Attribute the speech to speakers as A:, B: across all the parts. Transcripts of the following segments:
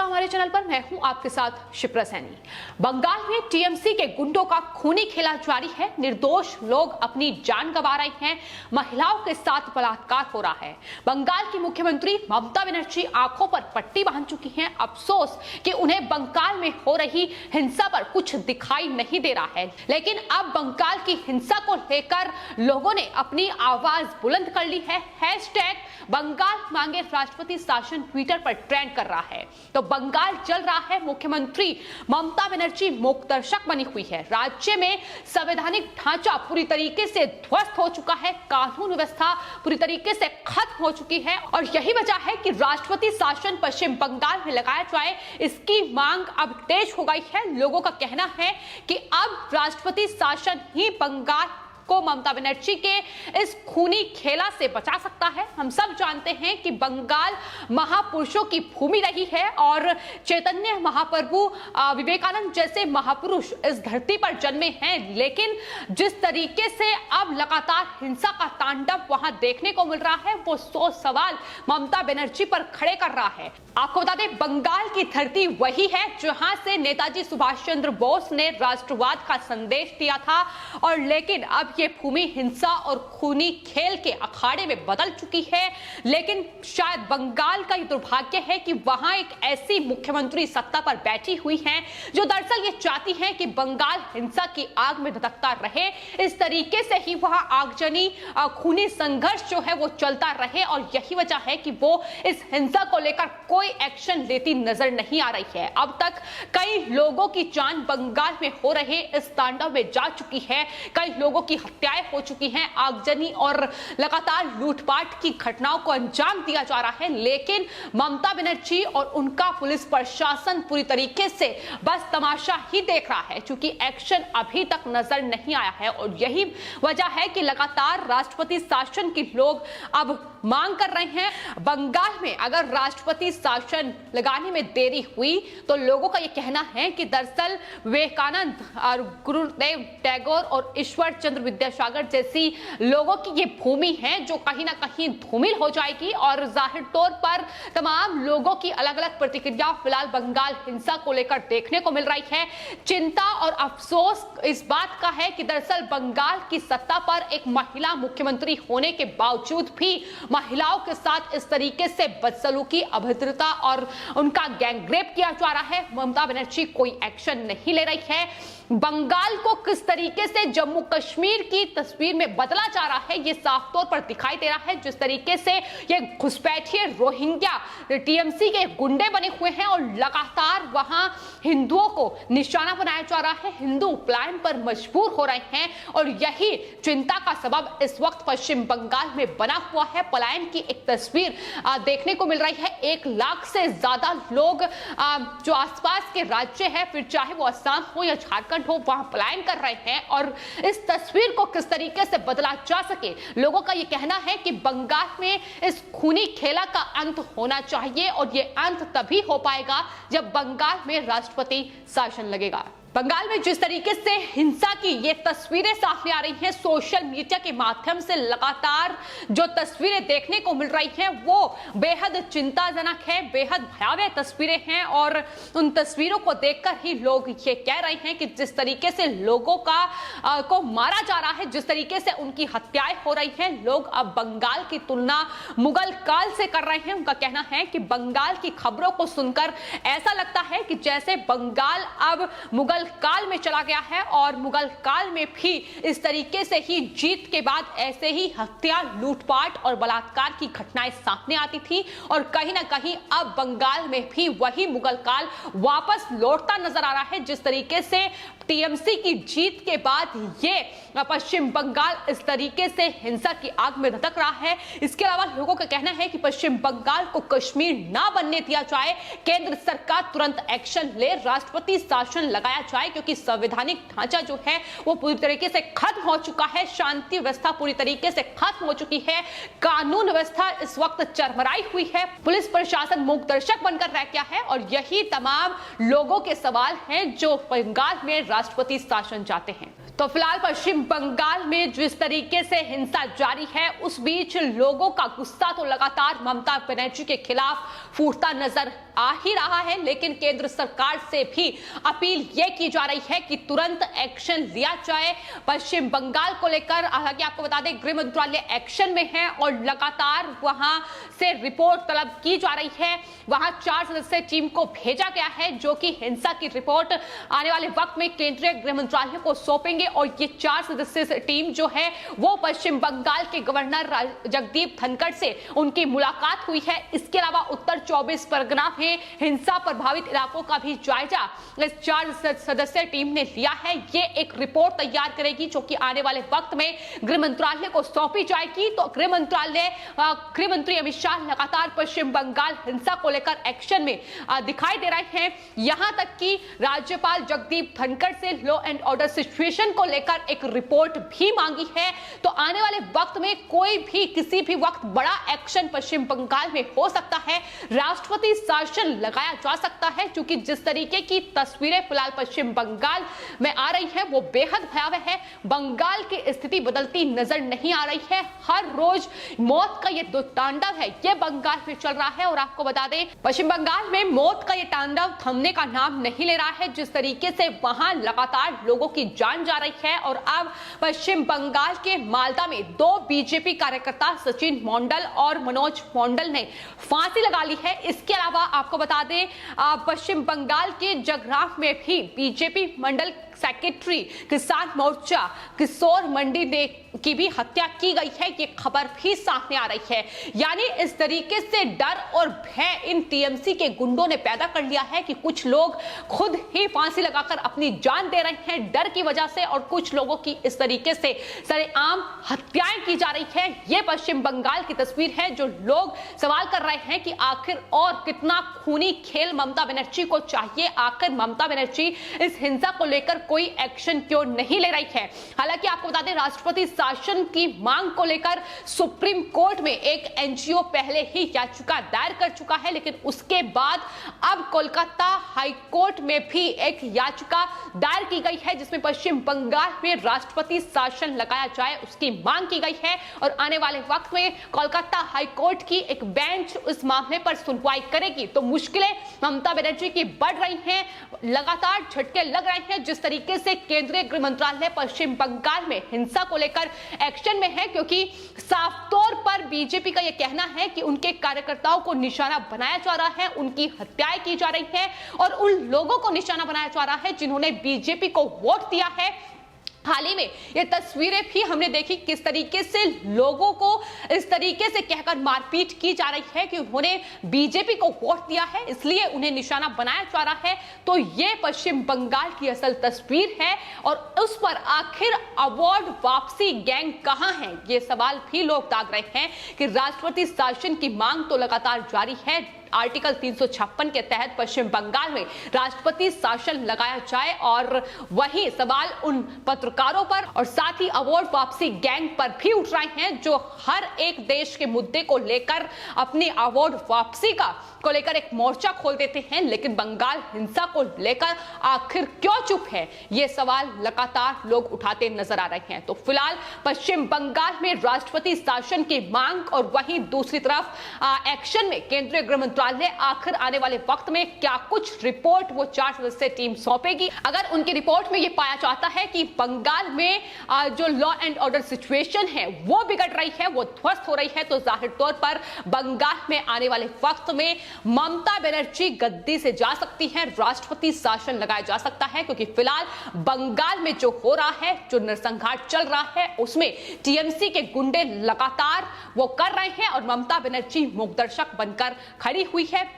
A: हमारे चैनल पर। मैं हूं आपके साथ शिप्रा सैनी। बंगाल में टीएमसी के गुंडों का खूनी खेला जारी है। निर्दोष लोग अपनी जान गंवा रहे हैं। महिलाओं के साथ बलात्कार हो रहा है। बंगाल की मुख्यमंत्री ममता बनर्जी आंखों पर पट्टी बांध चुकी हैं। अफसोस कि उन्हें बंगाल में हो रही हिंसा पर कुछ दिखाई नहीं दे रहा है, लेकिन अब बंगाल की हिंसा को लेकर लोगों ने अपनी आवाज बुलंद कर ली है। हैशटैग बंगाल मांगे राष्ट्रपति शासन ट्विटर पर ट्रेंड कर रहा है। तो बंगाल चल रहा है। मुख्यमंत्री ममता बनर्जी मूकदर्शक बनी हुई है। राज्य में संवैधानिक ढांचा पूरी तरीके से ध्वस्त हो चुका है। कानून व्यवस्था पूरी तरीके से खत्म हो चुकी है और यही वजह है कि राष्ट्रपति शासन पश्चिम बंगाल में लगाया जाए, इसकी मांग अब तेज हो गई है। लोगों का कहना है कि अब राष्ट्रपति शासन ही बंगाल को ममता बनर्जी के इस खूनी खेला से बचा सकता है। हम सब जानते हैं कि बंगाल महापुरुषों की भूमि रही है और चैतन्य महाप्रभु विवेकानंद जैसे महापुरुष इस धरती पर जन्मे हैं, लेकिन जिस तरीके से अब लगातार हिंसा का तांडव वहां देखने को मिल रहा है, वो 100 सवाल ममता बनर्जी पर खड़े कर रहा है। आपको बता दें, बंगाल की धरती वही है जहां से नेताजी सुभाष चंद्र बोस ने राष्ट्रवाद का संदेश दिया था, और लेकिन अब ये भूमि हिंसा और खूनी खेल के अखाड़े में बदल चुकी है। लेकिन शायद बंगाल का ये दुर्भाग्य है कि वहां एक ऐसी मुख्यमंत्री सत्ता पर बैठी हुई हैं जो दरअसल ये चाहती हैं कि बंगाल हिंसा की आग में धधकता रहे। इस तरीके से ही वहां आगजनी खूनी संघर्ष जो है वो चलता रहे, और यही वजह है कि वो इस हिंसा को लेकर कोई एक्शन लेती नजर नहीं आ रही है। अब तक कई लोगों की जान बंगाल में हो रहे इस तांडव में जा चुकी है। कई लोगों की हत्याएं हो चुकी हैं। आगजनी और लगातार लूटपाट की घटनाओं को अंजाम दिया जा रहा है, लेकिन ममता बनर्जी और उनका पुलिस प्रशासन पूरी तरीके से बस तमाशा ही देख रहा है, क्योंकि एक्शन अभी तक नजर नहीं आया है। और यही वजह है कि लगातार राष्ट्रपति शासन के लोग अब मांग कर रहे हैं। बंगाल में अगर राष्ट्रपति शासन लगाने में देरी हुई तो लोगों का यह कहना है कि दरअसल विवेकानंद और गुरुदेव टैगोर और ईश्वर चंद्र विद्यासागर जैसी लोगों की ये भूमि है जो कहीं ना कहीं धूमिल हो जाएगी। और जाहिर तौर पर तमाम लोगों की अलग अलग प्रतिक्रिया फिलहाल बंगाल हिंसा को लेकर देखने को मिल रही है। चिंता और अफसोस इस बात का है कि दरअसल बंगाल की सत्ता पर एक महिला मुख्यमंत्री होने के बावजूद भी महिलाओं के साथ इस तरीके से बदसलूकी, अभद्रता और उनका गैंगरेप किया जा रहा है। ममता बनर्जी कोई एक्शन नहीं ले रही है। बंगाल को किस तरीके से जम्मू कश्मीर की तस्वीर में बदला जा रहा है, ये साफ तौर पर दिखाई दे रहा है। जिस तरीके से ये घुसपैठिए रोहिंग्या टीएमसी के गुंडे बने हुए हैं और लगातार वहां हिंदुओं को निशाना बनाया जा रहा है, हिंदू पलायन पर मजबूर हो रहे हैं, और यही चिंता का सबब इस वक्त पश्चिम बंगाल में बना हुआ है। पलायन की एक तस्वीर देखने को मिल रही है। 1 लाख से ज्यादा लोग जो आसपास के राज्य है, फिर चाहे वो असम हो या झारखंड हो, वहां पलायन कर रहे हैं। और इस तस्वीर को किस तरीके से बदला जा सके, लोगों का यह कहना है कि बंगाल में इस खूनी खेला का अंत होना चाहिए, और यह अंत तभी हो पाएगा जब बंगाल में राष्ट्रपति शासन लगेगा। बंगाल में जिस तरीके से हिंसा की ये तस्वीरें सामने आ रही हैं, सोशल मीडिया के माध्यम से लगातार जो तस्वीरें देखने को मिल रही हैं वो बेहद चिंताजनक है, बेहद भयावह तस्वीरें हैं। और उन तस्वीरों को देखकर ही लोग ये कह रहे हैं कि जिस तरीके से लोगों को मारा जा रहा है, जिस तरीके से उनकी हत्याएं हो रही हैं, लोग अब बंगाल की तुलना मुगल काल से कर रहे हैं। उनका कहना है कि बंगाल की खबरों को सुनकर ऐसा लगता है कि जैसे बंगाल अब मुगल काल में चला गया है, और मुगल काल में भी इस तरीके से ही जीत के बाद ऐसे ही हत्या, लूटपाट और बलात्कार की घटनाएं सामने आती थी। और कहीं ना कहीं अब बंगाल में भी वही मुगल काल वापस लौटता नजर आ रहा है। जिस तरीके से टीएमसी की जीत के बाद ये पश्चिम बंगाल इस तरीके से हिंसा की आग में धधक रहा है। इसके अलावा लोगों का कहना है कि पश्चिम बंगाल को कश्मीर ना बनने दिया जाए, केंद्र सरकार तुरंत एक्शन ले, राष्ट्रपति शासन लगाया जाए, क्योंकि संवैधानिक ढांचा जो है वो पूरी तरीके से खत्म हो चुका है। शांति व्यवस्था पूरी तरीके से खत्म हो चुकी है। कानून व्यवस्था इस वक्त चरमराई हुई है। पुलिस प्रशासन मूकदर्शक बनकर रह गया है। और यही तमाम लोगों के सवाल हैं जो बंगाल में राष्ट्रपति शासन चाहते हैं। तो फिलहाल पश्चिम बंगाल में जिस तरीके से हिंसा जारी है, उस बीच लोगों का गुस्सा तो लगातार ममता बनर्जी के खिलाफ फूटता नजर आ ही रहा है, लेकिन केंद्र सरकार से भी अपील यह की जा रही है कि तुरंत एक्शन लिया जाए पश्चिम बंगाल को लेकर। हालांकि आपको बता दें गृह मंत्रालय एक्शन में है और लगातार वहां से रिपोर्ट तलब की जा रही है। वहां 4 सदस्यीय टीम को भेजा गया है जो कि हिंसा की रिपोर्ट आने वाले वक्त में केंद्रीय गृह मंत्रालय को सौंपेंगे और ये 4 सदस्यीय टीम जो है वो पश्चिम बंगाल के गवर्नर जगदीप धनखड़ से उनकी मुलाकात हुई है। इसके अलावा उत्तर 24 परगना में हिंसा प्रभावित इलाकों का भी जायजा इस 4 सदस्यीय टीम ने लिया है। ये एक रिपोर्ट तैयार करेगी जो कि आने वाले वक्त में गृह मंत्रालय को सौंपी जाएगी। तो गृह मंत्री अमित शाह लगातार पश्चिम बंगाल हिंसा को लेकर एक्शन में दिखाई दे रहे हैं। यहां तक कि राज्यपाल जगदीप धनखड़ से लॉ एंड ऑर्डर सिचुएशन को लेकर एक रिपोर्ट भी मांगी है। तो आने वाले वक्त में कोई भी किसी भी वक्त बड़ा एक्शन पश्चिम बंगाल में हो सकता है। राष्ट्रपति शासन लगाया जा सकता है क्योंकि जिस तरीके की तस्वीरें फिलहाल पश्चिम बंगाल में आ रही है वो बेहद भयावह है। बंगाल की स्थिति बदलती नजर नहीं आ रही है। हर रोज मौत का ये तांडव है ये बंगाल में चल रहा है। और आपको बता दें पश्चिम बंगाल में मौत का ये तांडव थमने का नाम नहीं ले रहा है। जिस तरीके से वहां लगातार लोगों की जान जा रही है और अब पश्चिम बंगाल के मालदा में 2 बीजेपी कार्यकर्ता सचिन मंडल और मनोज मंडल ने फांसी लगा ली है। इसके अलावा आपको बता दें पश्चिम बंगाल के जगराव में भी बीजेपी मंडल सेक्रेटरी किसान मोर्चा किशोर मंडी ने की भी हत्या की गई है। ये खबर भी सामने आ रही है। यानी इस तरीके से डर और भय इन टीएमसी के गुंडों ने पैदा कर लिया है कि कुछ लोग खुद ही फांसी लगाकर अपनी जान दे रहे हैं डर की वजह से और कुछ लोगों की इस तरीके से सरेआम हत्याएं की जा रही है। ये पश्चिम बंगाल की तस्वीर है जो लोग सवाल कर रहे हैं कि आखिर और कितना खूनी खेल ममता बनर्जी को चाहिए। आखिर ममता बनर्जी इस हिंसा को लेकर कोई एक्शन क्यों नहीं ले रही है। हालांकि आपको बता दें राष्ट्रपति शासन की मांग को लेकर सुप्रीम कोर्ट में एक एनजीओ पहले ही याचिका दायर कर चुका है, लेकिन उसके बाद अब कोलकाता हाई कोर्ट में भी एक याचिका दायर की गई है जिसमें पश्चिम बंगाल में राष्ट्रपति शासन लगाया जाए उसकी मांग की गई है। और आने वाले वक्त में कोलकाता हाई कोर्ट की एक बेंच उस मामले पर सुनवाई करेगी। तो मुश्किलें ममता बनर्जी की बढ़ रही हैं, लगातार झटके लग रहे हैं जिस तरीके से केंद्रीय गृह मंत्रालय पश्चिम बंगाल में हिंसा को लेकर एक्शन में है, क्योंकि साफ तौर पर बीजेपी का यह कहना है कि उनके कार्यकर्ताओं को निशाना बनाया जा रहा है, उनकी हत्याएं की जा रही है और उन लोगों को निशाना बनाया जा रहा है जिन्होंने बीजेपी को वोट दिया है। हाल ही में ये तस्वीरें भी हमने देखी किस तरीके से लोगों को इस तरीके से कहकर मारपीट की जा रही है कि उन्होंने बीजेपी को वोट दिया है इसलिए उन्हें निशाना बनाया जा रहा है। तो ये पश्चिम बंगाल की असल तस्वीर है और उस पर आखिर अवार्ड वापसी गैंग कहां है ये सवाल भी लोग दाग रहे हैं कि राष्ट्रपति शासन की मांग तो लगातार जारी है। आर्टिकल 356 के तहत पश्चिम बंगाल में राष्ट्रपति शासन लगाया जाए और वही सवाल उन पत्रकारों पर और साथ ही अवार्ड वापसी गैंग पर भी उठ रहे हैं जो हर एक देश के मुद्दे को लेकर अपनी अवार्ड वापसी को लेकर एक मोर्चा खोल देते हैं, लेकिन बंगाल हिंसा को लेकर आखिर क्यों चुप है ये सवाल लगातार लोग उठाते नजर आ रहे हैं। तो फिलहाल पश्चिम बंगाल में राष्ट्रपति शासन की मांग और वहीं दूसरी तरफ एक्शन में केंद्रीय गृह मंत्रालय आखिर आने वाले वक्त में क्या कुछ रिपोर्ट वो 4 सदस्यीय टीम सौंपेगी। अगर उनकी रिपोर्ट में ये पाया जाता है कि बंगाल में जो लॉ एंड ऑर्डर सिचुएशन है वो बिगड़ रही है, वो ध्वस्त हो रही है, तो जाहिर तौर पर बंगाल में आने वाले वक्त में ममता बनर्जी गद्दी से जा सकती है, राष्ट्रपति शासन लगाया जा सकता है, क्योंकि फिलहाल बंगाल में जो हो रहा है, जो नरसंहार चल रहा है, उसमें टीएमसी के गुंडे लगातार वो कर रहे हैं और ममता बनर्जी मूकदर्शक बनकर खड़ी हुई है,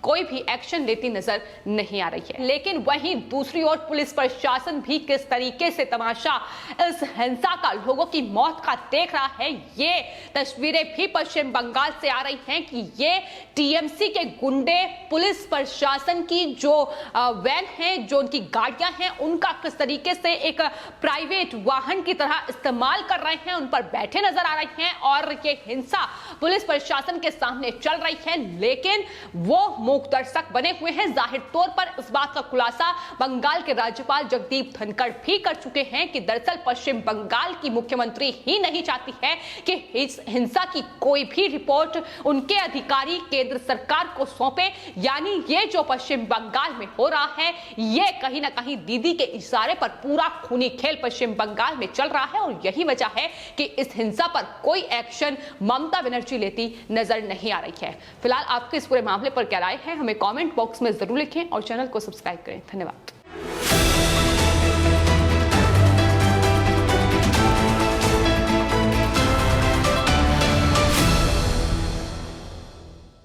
A: कोई भी एक्शन लेती नजर नहीं आ रही है। लेकिन वहीं दूसरी ओर पुलिस प्रशासन भी किस तरीके से तमाशा इस हिंसा का, लोगों की मौत का देख रहा है, ये तस्वीरें भी पश्चिम बंगाल से आ रही हैं कि ये टीएमसी के गुंडे पुलिस प्रशासन की जो वैन है, जो उनकी गाड़ियां हैं, उनका किस तरीके से एक प्राइवेट वाहन की तरह इस्तेमाल कर रहे हैं, उन पर बैठे नजर आ रहे हैं और ये हिंसा पुलिस प्रशासन के सामने चल रही है। लेकिन वो मूक दर्शक बने हुए हैं। जाहिर तौर पर इस बात का खुलासा बंगाल के राज्यपाल जगदीप धनखड़ भी कर चुके हैं कि दरअसल पश्चिम बंगाल की मुख्यमंत्री ही नहीं चाहती है कि इस हिंसा की कोई भी रिपोर्ट उनके अधिकारी केंद्र सरकार को सौंपे। यानी ये जो पश्चिम बंगाल में हो रहा है, ये कहीं ना कहीं दीदी के इशारे पर पूरा खूनी खेल पश्चिम बंगाल में चल रहा है और यही वजह है कि इस हिंसा पर कोई एक्शन ममता बनर्जी लेती नजर नहीं आ रही है। फिलहाल आपके इस पूरे मामले पर क्या राय है, हमें कमेंट बॉक्स में जरूर लिखें और चैनल को सब्सक्राइब करें। धन्यवाद।